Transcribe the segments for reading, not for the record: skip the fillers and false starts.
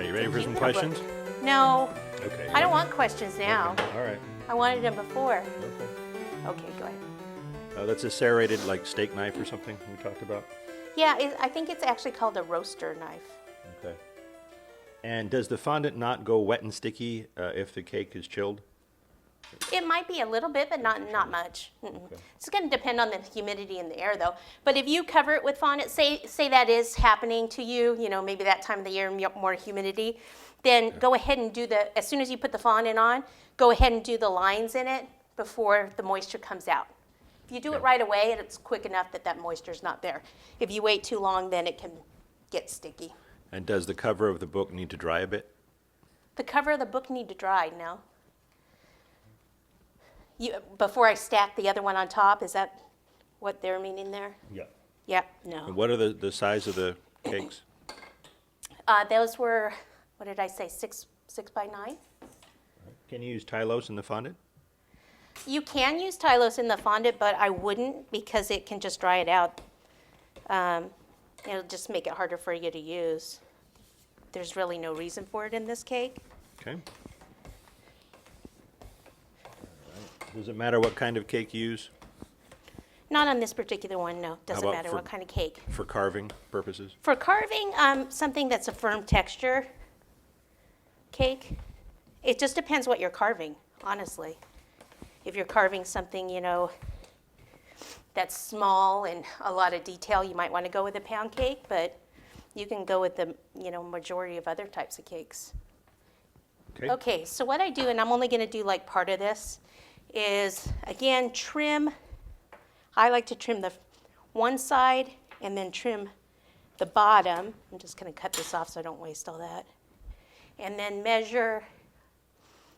Okay, you ready for some questions? No. Okay. I don't want questions now. Okay. All right. I wanted them before. Okay. Okay, go ahead. That's a serrated, like steak knife or something we talked about. Yeah, I think it's actually called a roaster knife. Okay. And does the fondant not go wet and sticky if the cake is chilled? It might be a little bit, but not much. Okay. It's going to depend on the humidity in the air, though. But if you cover it with fondant, say that is happening to you, maybe that time of the year, more humidity, then go ahead and as soon as you put the fondant on, go ahead and do the lines in it before the moisture comes out. If you do it right away, it's quick enough that moisture's not there. If you wait too long, then it can get sticky. And does the cover of the book need to dry a bit? The cover of the book need to dry, no. Before I stack the other one on top, is that what they're meaning there? Yeah. Yeah, no. And what are the size of the cakes? Those were, what did I say, 6 by 9? Can you use Tylose in the fondant? You can use Tylose in the fondant, but I wouldn't because it can just dry it out. It'll just make it harder for you to use. There's really no reason for it in this cake. Okay. Does it matter what kind of cake you use? Not on this particular one, no. Doesn't matter what kind of cake. For carving purposes? For carving, something that's a firm texture cake. It just depends what you're carving, honestly. If you're carving something, that's small and a lot of detail, you might want to go with a pound cake, but you can go with the, majority of other types of cakes. Okay. Okay, so what I do, and I'm only going to do like part of this, is, again, trim. I like to trim the one side and then trim the bottom. I'm just going to cut this off so I don't waste all that. And then measure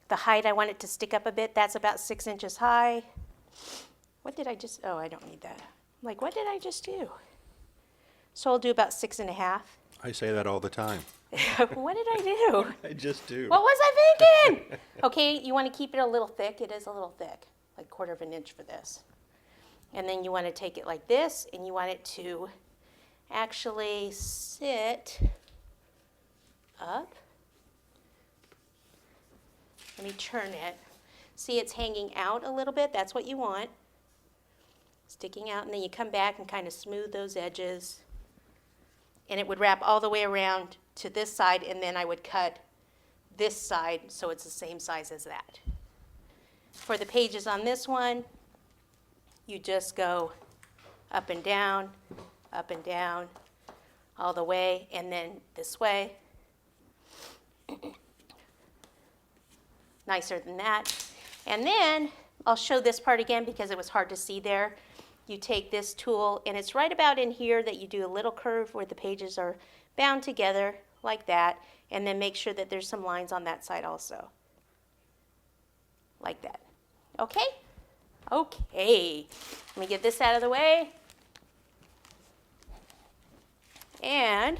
the height. I want it to stick up a bit. That's about 6 inches high. What did I just, oh, I don't need that. I'm like, what did I just do? So I'll do about 6.5. I say that all the time. What did I do? I just do. What was I thinking? Okay, you want to keep it a little thick. It is a little thick, like 1/4 of an inch for this. And then you want to take it like this, and you want it to actually sit up. Let me turn it. See, it's hanging out a little bit. That's what you want. Sticking out, and then you come back and kind of smooth those edges. And it would wrap all the way around to this side, and then I would cut this side so it's the same size as that. For the pages on this one, you just go up and down, all the way, and then this way. Nicer than that. And then I'll show this part again because it was hard to see there. You take this tool, and it's right about in here that you do a little curve where the pages are bound together like that, and then make sure that there's some lines on that side also. Like that. Okay? Okay. Let me get this out of the way. And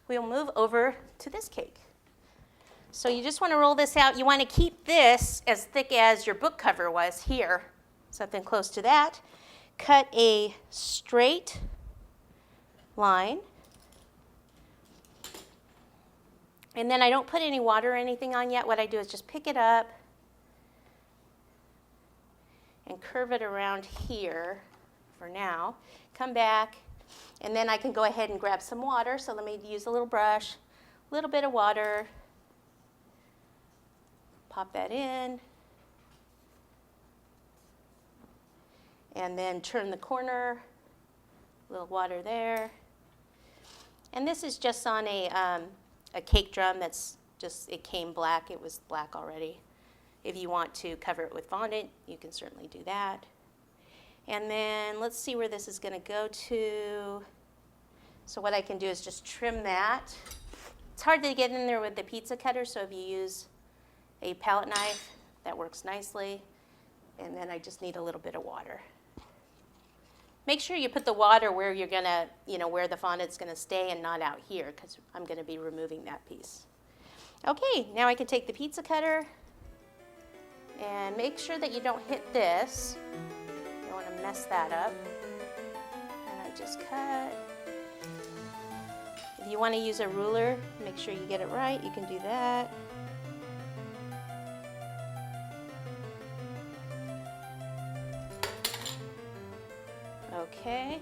we'll move over to this cake. So you just want to roll this out. You want to keep this as thick as your book cover was here, something close to that. Cut a straight line. And then I don't put any water or anything on yet. What I do is just pick it up and curve it around here for now. Come back, and then I can go ahead and grab some water. So let me use a little brush, a little bit of water. Pop that in. And then turn the corner, a little water there. And this is just on a cake drum that's just, it came black, it was black already. If you want to cover it with fondant, you can certainly do that. And then let's see where this is gonna go to. So what I can do is just trim that. It's hard to get in there with the pizza cutter, so if you use a palette knife, that works nicely. And then I just need a little bit of water. Make sure you put the water where you're gonna, where the fondant's gonna stay and not out here, because I'm gonna be removing that piece. Okay, now I can take the pizza cutter and make sure that you don't hit this. You don't wanna mess that up. And I just cut. If you want to use a ruler, make sure you get it right, you can do that. Okay.